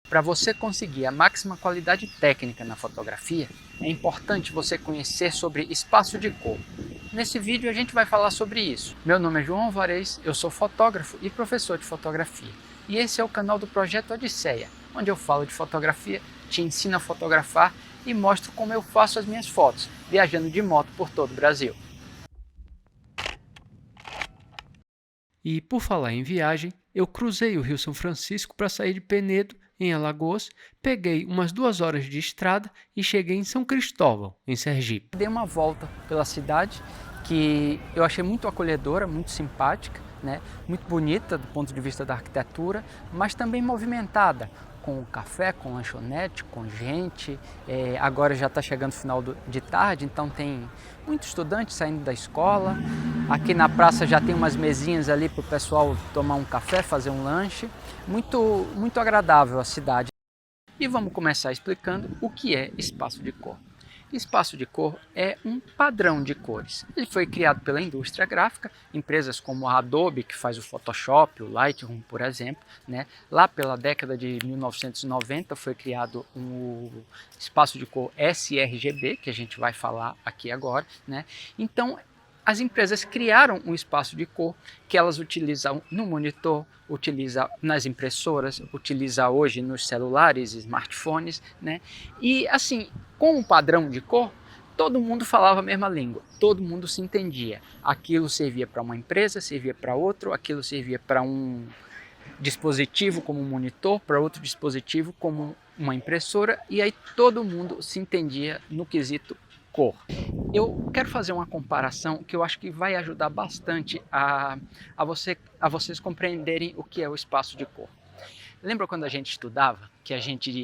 Para você conseguir a máxima qualidade técnica na fotografia, é importante você conhecer sobre espaço de cor. Nesse vídeo a gente vai falar sobre isso. Meu nome é João Alvarez, eu sou fotógrafo e professor de fotografia. E esse é o canal do Projeto Odisseia, onde eu falo de fotografia, te ensino a fotografar e mostro como eu faço as minhas fotos, viajando de moto por todo o Brasil. E por falar em viagem, eu cruzei o Rio São Francisco para sair de Penedo, em Alagoas, peguei umas 2 horas de estrada e cheguei em São Cristóvão, em Sergipe. Dei uma volta pela cidade que eu achei muito acolhedora, muito simpática, né? Muito bonita do ponto de vista da arquitetura, mas também movimentada, com café, com lanchonete, com gente. Agora já está chegando o final de tarde, então tem muitos estudantes saindo da escola. Aqui na praça já tem umas mesinhas ali para o pessoal tomar um café, fazer um lanche. Muito agradável a cidade. E vamos começar explicando o que é espaço de cor. Espaço de cor é um padrão de cores. Ele foi criado pela indústria gráfica, empresas como a Adobe, que faz o Photoshop, o Lightroom, por exemplo, né? Lá pela década de 1990 foi criado um espaço de cor sRGB, que a gente vai falar aqui agora, né? Então, as empresas criaram um espaço de cor que elas utilizam no monitor, utilizam nas impressoras, utilizam hoje nos celulares, smartphones, né? E assim, com o padrão de cor, todo mundo falava a mesma língua, todo mundo se entendia. Aquilo servia para uma empresa, servia para outro, aquilo servia para um dispositivo como um monitor, para outro dispositivo como uma impressora, e aí todo mundo se entendia no quesito cor. Eu quero fazer uma comparação que eu acho que vai ajudar bastante a vocês compreenderem o que é o espaço de cor. Lembra quando a gente estudava, que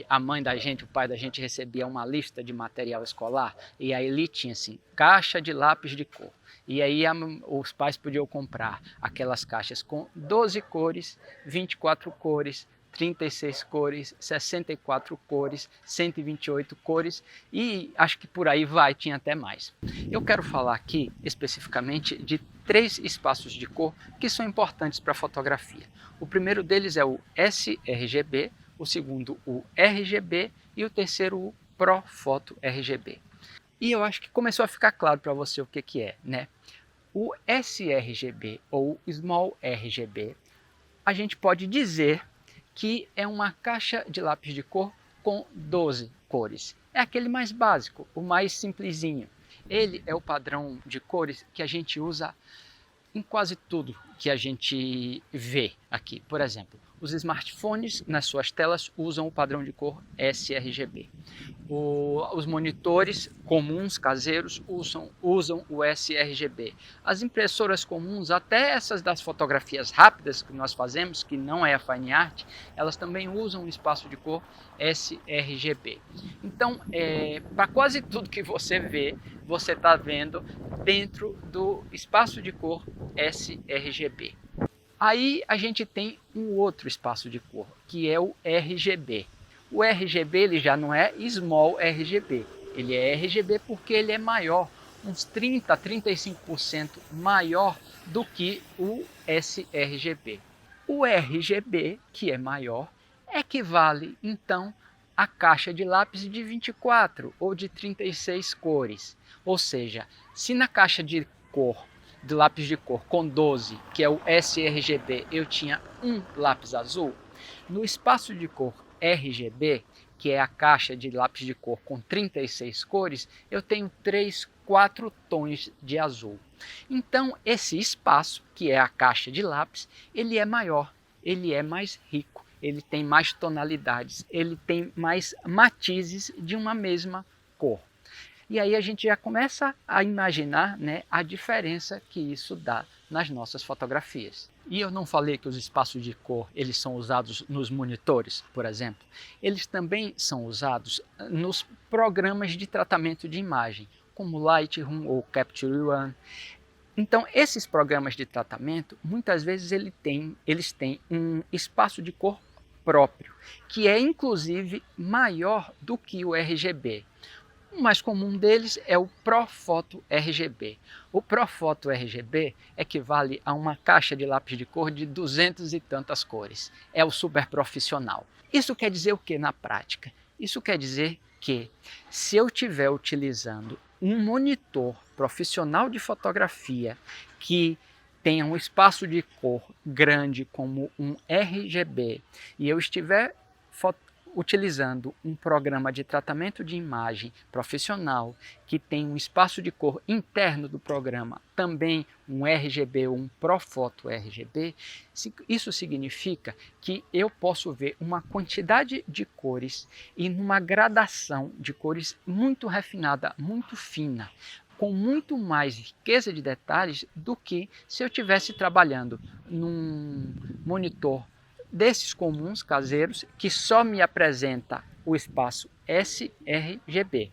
a mãe da gente, o pai da gente recebia uma lista de material escolar e aí ali tinha assim, caixa de lápis de cor. E aí os pais podiam comprar aquelas caixas com 12 cores, 24 cores, 36 cores, 64 cores, 128 cores e acho que por aí vai, tinha até mais. Eu quero falar aqui especificamente de 3 espaços de cor que são importantes para a fotografia. O primeiro deles é o sRGB, o segundo o RGB e o terceiro o ProPhoto RGB. E eu acho que começou a ficar claro para você o que é, né? O sRGB ou Small RGB, a gente pode dizer que é uma caixa de lápis de cor com 12 cores. É aquele mais básico, o mais simplesinho. Ele é o padrão de cores que a gente usa em quase tudo que a gente vê aqui. Por exemplo, os smartphones nas suas telas usam o padrão de cor sRGB. Os monitores comuns caseiros usam o sRGB. As impressoras comuns, até essas das fotografias rápidas que nós fazemos, que não é a Fine Art, elas também usam o espaço de cor sRGB. Então, para quase tudo que você vê, você está vendo dentro do espaço de cor sRGB. Aí a gente tem um outro espaço de cor, que é o RGB. O RGB ele já não é Small RGB, ele é RGB porque ele é maior, uns 30 a 35% maior do que o sRGB. O RGB, que é maior, equivale então à caixa de lápis de 24 ou de 36 cores. Ou seja, se na caixa de lápis de cor com 12, que é o sRGB, eu tinha um lápis azul, no espaço de cor RGB, que é a caixa de lápis de cor com 36 cores, eu tenho 3, 4 tons de azul. Então, esse espaço, que é a caixa de lápis, ele é maior, ele é mais rico, ele tem mais tonalidades, ele tem mais matizes de uma mesma cor. E aí a gente já começa a imaginar, né, a diferença que isso dá nas nossas fotografias. E eu não falei que os espaços de cor eles são usados nos monitores, por exemplo. Eles também são usados nos programas de tratamento de imagem, como Lightroom ou Capture One. Então, esses programas de tratamento, muitas vezes eles têm um espaço de cor próprio, que é inclusive maior do que o RGB. O mais comum deles é o Profoto RGB. O Profoto RGB equivale a uma caixa de lápis de cor de 200 e tantas cores. É o super profissional. Isso quer dizer o que na prática? Isso quer dizer que, se eu estiver utilizando um monitor profissional de fotografia que tenha um espaço de cor grande como um RGB e eu estiver utilizando um programa de tratamento de imagem profissional que tem um espaço de cor interno do programa, também um RGB ou um Profoto RGB, isso significa que eu posso ver uma quantidade de cores e numa gradação de cores muito refinada, muito fina, com muito mais riqueza de detalhes do que se eu estivesse trabalhando num monitor desses comuns caseiros que só me apresenta o espaço sRGB.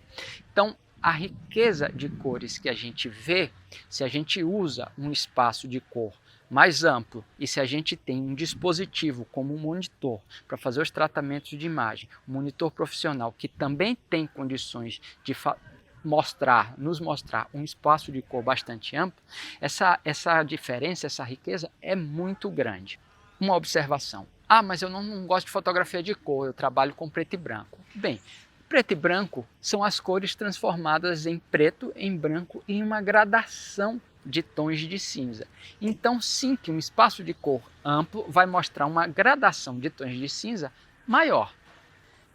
Então, a riqueza de cores que a gente vê, se a gente usa um espaço de cor mais amplo e se a gente tem um dispositivo como um monitor para fazer os tratamentos de imagem, um monitor profissional que também tem condições de nos mostrar um espaço de cor bastante amplo, essa diferença, essa riqueza é muito grande. Uma observação. Ah, mas eu não gosto de fotografia de cor, eu trabalho com preto e branco. Bem, preto e branco são as cores transformadas em preto, em branco e em uma gradação de tons de cinza. Então, sim, que um espaço de cor amplo vai mostrar uma gradação de tons de cinza maior.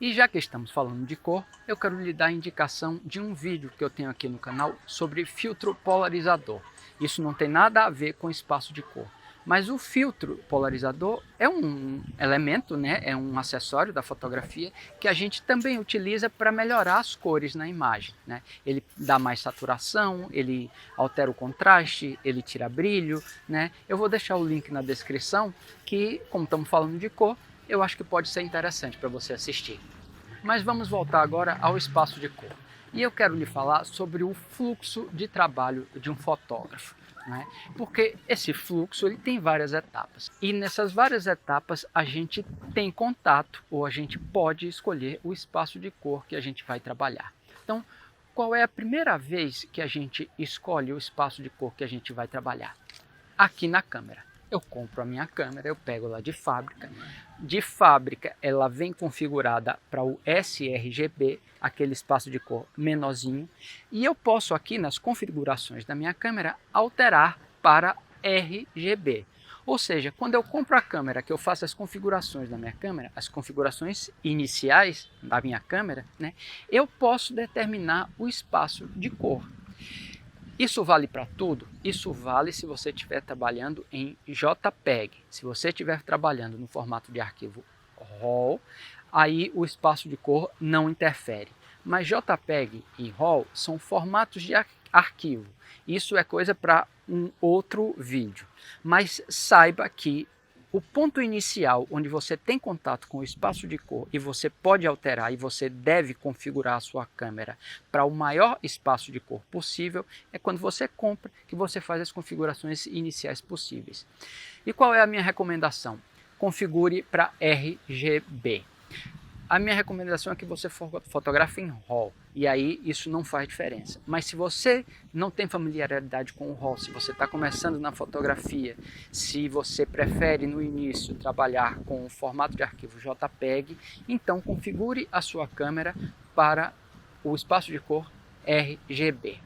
E já que estamos falando de cor, eu quero lhe dar a indicação de um vídeo que eu tenho aqui no canal sobre filtro polarizador. Isso não tem nada a ver com espaço de cor. Mas o filtro polarizador é um elemento, né? É um acessório da fotografia que a gente também utiliza para melhorar as cores na imagem, né? Ele dá mais saturação, ele altera o contraste, ele tira brilho, né? Eu vou deixar o link na descrição que, como estamos falando de cor, eu acho que pode ser interessante para você assistir. Mas vamos voltar agora ao espaço de cor. E eu quero lhe falar sobre o fluxo de trabalho de um fotógrafo. Né? Porque esse fluxo ele tem várias etapas e nessas várias etapas a gente tem contato ou a gente pode escolher o espaço de cor que a gente vai trabalhar. Então, qual é a primeira vez que a gente escolhe o espaço de cor que a gente vai trabalhar? Aqui na câmera. Eu compro a minha câmera, eu pego lá de fábrica. De fábrica ela vem configurada para o sRGB, aquele espaço de cor menorzinho, e eu posso aqui nas configurações da minha câmera alterar para RGB. Ou seja, quando eu compro a câmera, que eu faço as configurações da minha câmera, as configurações iniciais da minha câmera, né, eu posso determinar o espaço de cor. Isso vale para tudo? Isso vale se você estiver trabalhando em JPEG. Se você estiver trabalhando no formato de arquivo RAW, aí o espaço de cor não interfere. Mas JPEG e RAW são formatos de arquivo. Isso é coisa para um outro vídeo. Mas saiba que o ponto inicial, onde você tem contato com o espaço de cor e você pode alterar e você deve configurar a sua câmera para o maior espaço de cor possível, é quando você compra que você faz as configurações iniciais possíveis. E qual é a minha recomendação? Configure para RGB. A minha recomendação é que você fotografe em RAW, e aí isso não faz diferença. Mas se você não tem familiaridade com o RAW, se você está começando na fotografia, se você prefere no início trabalhar com o formato de arquivo JPEG, então configure a sua câmera para o espaço de cor RGB.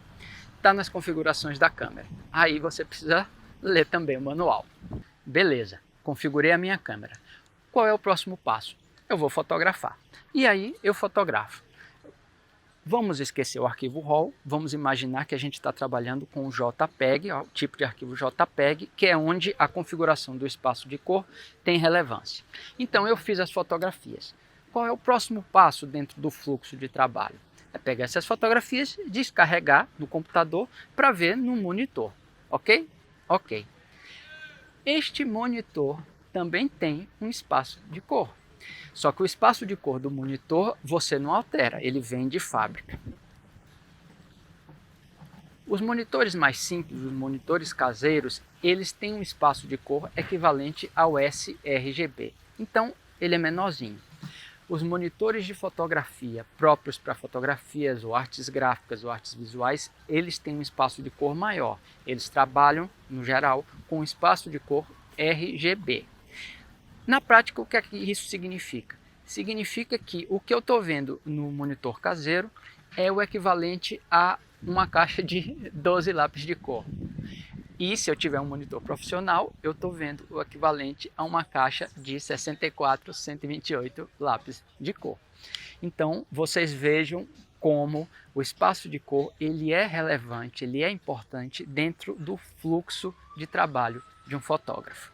Está nas configurações da câmera. Aí você precisa ler também o manual. Beleza, configurei a minha câmera. Qual é o próximo passo? Eu vou fotografar. E aí eu fotografo. Vamos esquecer o arquivo RAW, vamos imaginar que a gente está trabalhando com o JPEG, o tipo de arquivo JPEG, que é onde a configuração do espaço de cor tem relevância. Então eu fiz as fotografias. Qual é o próximo passo dentro do fluxo de trabalho? É pegar essas fotografias, descarregar no computador para ver no monitor. Ok? Ok. Este monitor também tem um espaço de cor. Só que o espaço de cor do monitor você não altera, ele vem de fábrica. Os monitores mais simples, os monitores caseiros, eles têm um espaço de cor equivalente ao sRGB. Então, ele é menorzinho. Os monitores de fotografia próprios para fotografias ou artes gráficas ou artes visuais, eles têm um espaço de cor maior. Eles trabalham, no geral, com um espaço de cor RGB. Na prática, o que é que isso significa? Significa que o que eu estou vendo no monitor caseiro é o equivalente a uma caixa de 12 lápis de cor. E se eu tiver um monitor profissional, eu estou vendo o equivalente a uma caixa de 64, 128 lápis de cor. Então, vocês vejam como o espaço de cor ele é relevante, ele é importante dentro do fluxo de trabalho de um fotógrafo.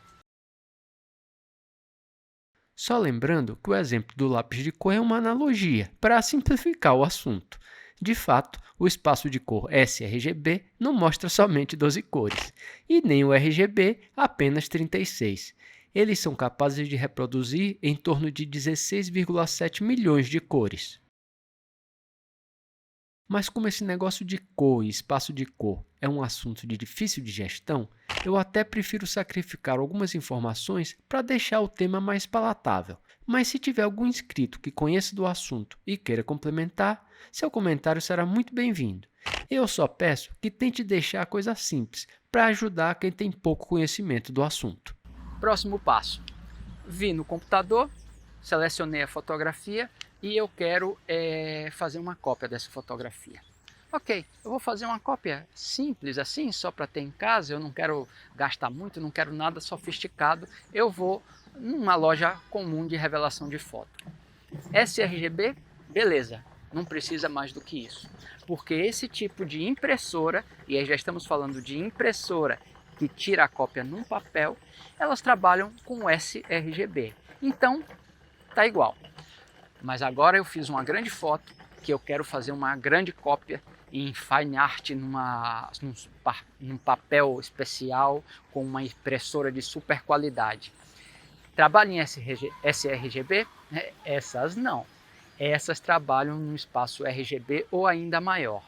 Só lembrando que o exemplo do lápis de cor é uma analogia para simplificar o assunto. De fato, o espaço de cor sRGB não mostra somente 12 cores, e nem o RGB apenas 36. Eles são capazes de reproduzir em torno de 16,7 milhões de cores. Mas como esse negócio de cor e espaço de cor é um assunto de difícil digestão, eu até prefiro sacrificar algumas informações para deixar o tema mais palatável. Mas se tiver algum inscrito que conheça do assunto e queira complementar, seu comentário será muito bem-vindo. Eu só peço que tente deixar a coisa simples para ajudar quem tem pouco conhecimento do assunto. Próximo passo. Vi no computador, selecionei a fotografia e eu quero fazer uma cópia dessa fotografia. Ok, eu vou fazer uma cópia simples assim, só para ter em casa, eu não quero gastar muito, não quero nada sofisticado, eu vou numa loja comum de revelação de foto. sRGB, beleza, não precisa mais do que isso, porque esse tipo de impressora, e aí já estamos falando de impressora que tira a cópia num papel, elas trabalham com sRGB, então tá igual. Mas agora eu fiz uma grande foto que eu quero fazer uma grande cópia em fine art num papel especial com uma impressora de super qualidade. Trabalho em sRGB? Essas não. Essas trabalham no espaço RGB ou ainda maior.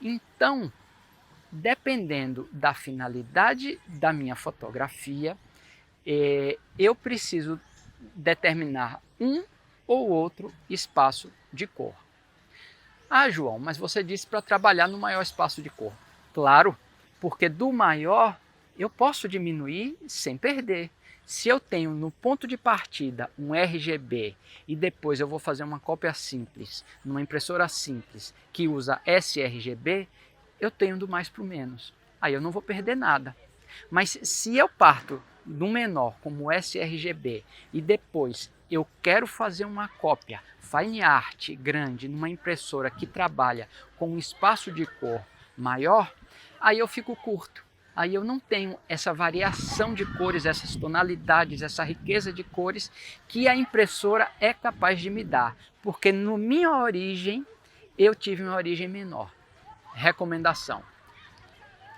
Então, dependendo da finalidade da minha fotografia, eu preciso determinar um ou outro espaço de cor. Ah, João, mas você disse para trabalhar no maior espaço de cor. Claro, porque do maior eu posso diminuir sem perder. Se eu tenho no ponto de partida um RGB e depois eu vou fazer uma cópia simples, numa impressora simples que usa sRGB, eu tenho do mais para o menos. Aí eu não vou perder nada. Mas se eu parto do menor como sRGB e depois eu quero fazer uma cópia fine art grande numa impressora que trabalha com um espaço de cor maior, aí eu fico curto. Aí eu não tenho essa variação de cores, essas tonalidades, essa riqueza de cores que a impressora é capaz de me dar, porque na minha origem eu tive uma origem menor. Recomendação: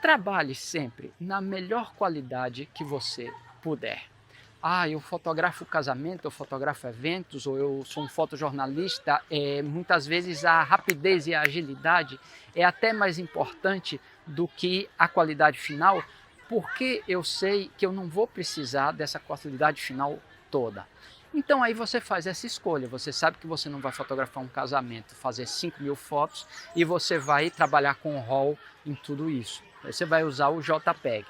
trabalhe sempre na melhor qualidade que você puder. Ah, eu fotografo casamento, eu fotografo eventos, ou eu sou um fotojornalista, muitas vezes a rapidez e a agilidade é até mais importante do que a qualidade final, porque eu sei que eu não vou precisar dessa qualidade final toda. Então aí você faz essa escolha, você sabe que você não vai fotografar um casamento, fazer 5.000 fotos e você vai trabalhar com RAW em tudo isso. Aí você vai usar o JPEG.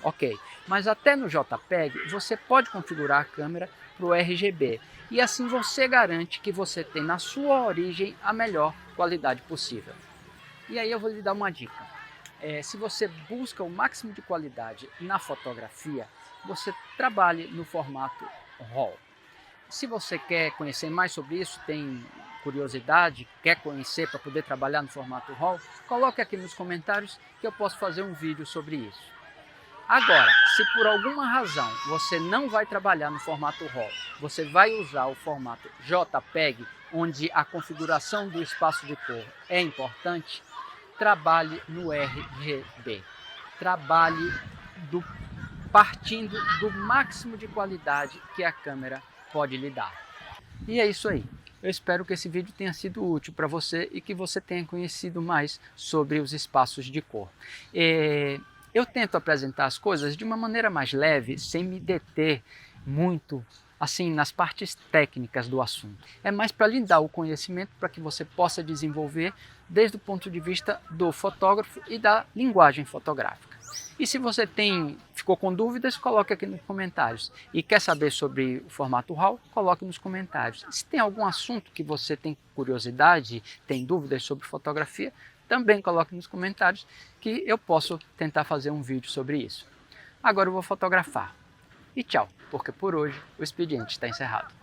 Ok, mas até no JPEG você pode configurar a câmera para o RGB e assim você garante que você tem na sua origem a melhor qualidade possível. E aí eu vou lhe dar uma dica. Se você busca o máximo de qualidade na fotografia, você trabalhe no formato RAW. Se você quer conhecer mais sobre isso, tem curiosidade, quer conhecer para poder trabalhar no formato RAW, coloque aqui nos comentários que eu posso fazer um vídeo sobre isso. Agora, se por alguma razão você não vai trabalhar no formato RAW, você vai usar o formato JPEG, onde a configuração do espaço de cor é importante, trabalhe no RGB. Trabalhe partindo do máximo de qualidade que a câmera pode lhe dar. E é isso aí. Eu espero que esse vídeo tenha sido útil para você e que você tenha conhecido mais sobre os espaços de cor. Eu tento apresentar as coisas de uma maneira mais leve, sem me deter muito assim nas partes técnicas do assunto. É mais para lhe dar o conhecimento para que você possa desenvolver desde o ponto de vista do fotógrafo e da linguagem fotográfica. E se você ficou com dúvidas, coloque aqui nos comentários. E quer saber sobre o formato RAW, coloque nos comentários. Se tem algum assunto que você tem curiosidade, tem dúvidas sobre fotografia, também coloque nos comentários que eu posso tentar fazer um vídeo sobre isso. Agora eu vou fotografar. E tchau, porque por hoje o expediente está encerrado.